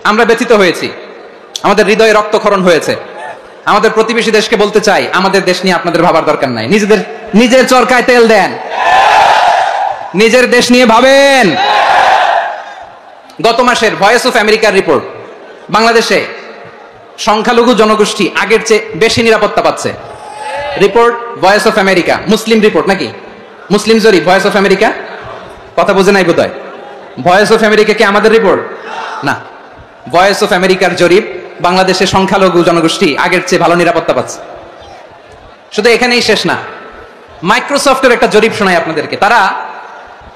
আমরা ব্যথিত হয়েছি, আমাদের হৃদয়ে রক্তক্ষরণ হয়েছে। আমাদের প্রতিবেশী দেশকে বলতে চাই, আমাদের দেশ নিয়ে আপনাদের ভাবার দরকার নাই। নিজের চরকায় তেল দেন, নিজের দেশ নিয়ে ভাবেন। গত মাসের ভয়েস অফ আমেরিকার রিপোর্ট, বাংলাদেশে সংখ্যালঘু জনগোষ্ঠী আগের চেয়ে বেশি নিরাপত্তা পাচ্ছে। Report voice of America, Muslim report নাকি? মুসলিম জরিপ, ভয়েস অফ আমেরিকা। কথা বোঝে নাই বোধহয়। ভয়েস অফ আমেরিকা কি আমাদের রিপোর্ট? না, ভয়েস অফ আমেরিকার জরিপ, বাংলাদেশের সংখ্যালঘু জনগোষ্ঠী আগের চেয়ে ভালো নিরাপত্তা পাচ্ছে। শুধু এখানেই শেষ না, মাইক্রোসফটের একটা জরিপ শোনাই আপনাদেরকে। তারা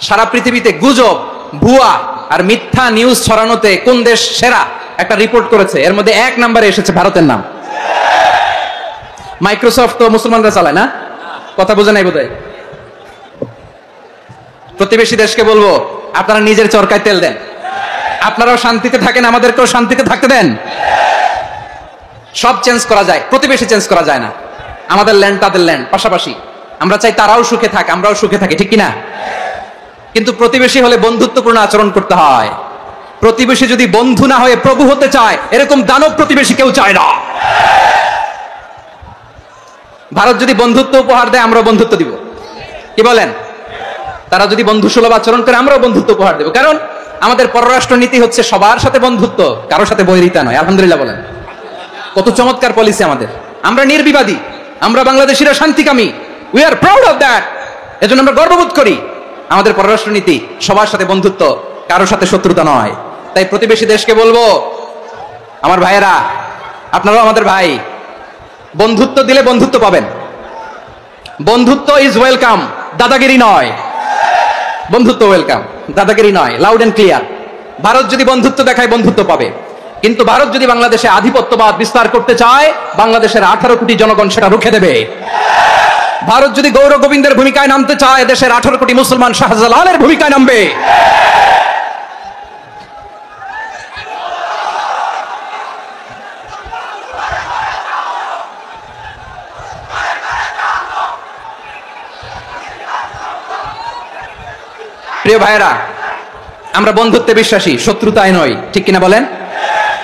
সারা পৃথিবীতে গুজব, ভুয়া আর মিথ্যা নিউজ ছড়ানোতে কোন দেশ সেরা একটা রিপোর্ট করেছে। এর মধ্যে 1 নম্বরে এসেছে ভারতের নাম। মাইক্রোসফট তো মুসলমানরা চালায় না? কথা বোঝে নাই বোধহয়। প্রতিবেশী দেশকে বলবো, আপনারা নিজের চরকায় তেল দেন, আপনারাও শান্তিতে থাকেন, আমাদেরকেও শান্তিতে থাকতে দেন। সব চেঞ্জ করা যায়, প্রতিবেশী চেঞ্জ করা যায় না। আমাদের ল্যান্ড তাদের ল্যান্ড, পাশাপাশি। আমরা চাই তারাও সুখে থাক, আমরাও সুখে থাকি, ঠিক কিনা? কিন্তু প্রতিবেশী হলে বন্ধুত্বপূর্ণ আচরণ করতে হয়। প্রতিবেশী যদি বন্ধু না হয়ে প্রভু হতে চায়, এরকম দানব প্রতিবেশী কেউ চায় না। ভারত যদি বন্ধুত্ব উপহার দেয়, আমরাও বন্ধুত্ব দিব। কি বলেন? তারা যদি বন্ধু সুলভ আচরণ করে, আমরাও বন্ধুত্ব উপহার দেব। কারণ আমাদের পররাষ্ট্র নীতি হচ্ছে সবার সাথে বন্ধুত্ব, কারোর সাথে বৈরিতা নয়। আলহামদুলিল্লাহ বলেন। কত চমৎকার পলিসি আমাদের। আমরা নির্বিবাদী, আমরা বাংলাদেশিরা শান্তিকামী। We are proud of that. এজন্য আমরা গর্ববোধ করি। আমাদের পররাষ্ট্র নীতি সবার সাথে বন্ধুত্ব, কারোর সাথে শত্রুতা নয়। তাই প্রতিবেশী দেশকে বলবো, আমার ভাইয়েরা, আপনারাও আমাদের ভাই, বন্ধুত্ব দিলে বন্ধুত্ব পাবেন। বন্ধুত্ব ইজ ওয়েলকাম, দাদাগিরি নয়। বন্ধুত্ব ওয়েলকাম, দাদাগিরি নয়। Loud and clear. ভারত যদি বন্ধুত্ব দেখায়, বন্ধুত্ব পাবে। কিন্তু ভারত যদি বাংলাদেশে আধিপত্যবাদ বিস্তার করতে চায়, বাংলাদেশের 18 কোটি জনগণ সেটা রুখে দেবে। ভারত যদি গৌর গোবিন্দের ভূমিকায় নামতে চায়, দেশের 18 কোটি মুসলমান শাহজালালের ভূমিকায় নামবে। প্রিয় ভাইয়েরা, আমরা বন্ধুত্বে বিশ্বাসী, শত্রুতায় নয়, ঠিক কিনা বলেন?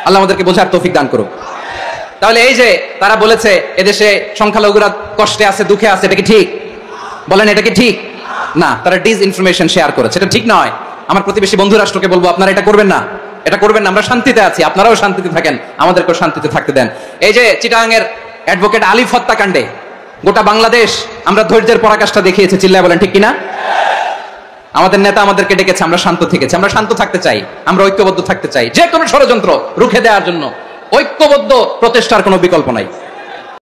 আল্লাহ আমাদেরকে বোঝার তৌফিক দান করুক। তাহলে এই যে তারা বলেছে এদেশে সংখ্যালঘুরা কষ্টে আছে, দুঃখে আছে, এটা কি ঠিক? বলেন, এটা কি ঠিক? না, তারা ডিসইনফরমেশন শেয়ার করেছে, এটা ঠিক নয়। আমার প্রতিবেশী বন্ধু রাষ্ট্রকে বলবো, আপনারা এটা করবেন না, এটা করবেন না। আমরা শান্তিতে আছি, আপনারাও শান্তিতে থাকেন, আমাদেরকেও শান্তিতে থাকতে দেন। এই যে চিটাগাংয়ের অ্যাডভোকেট আলিফ হত্যাকাণ্ডে গোটা বাংলাদেশ আমরা ধৈর্যের পরাকাষ্ঠা দেখিয়েছে, চিল্লায় বলেন ঠিক কিনা? আমাদের নেতা আমাদেরকে ডেকেছে, আমরা শান্ত থেকেছি। আমরা শান্ত থাকতে চাই, আমরা ঐক্যবদ্ধ থাকতে চাই। যে কোনো ষড়যন্ত্র রুখে দেওয়ার জন্য ঐক্যবদ্ধ প্রচেষ্টার কোনো বিকল্প নাই।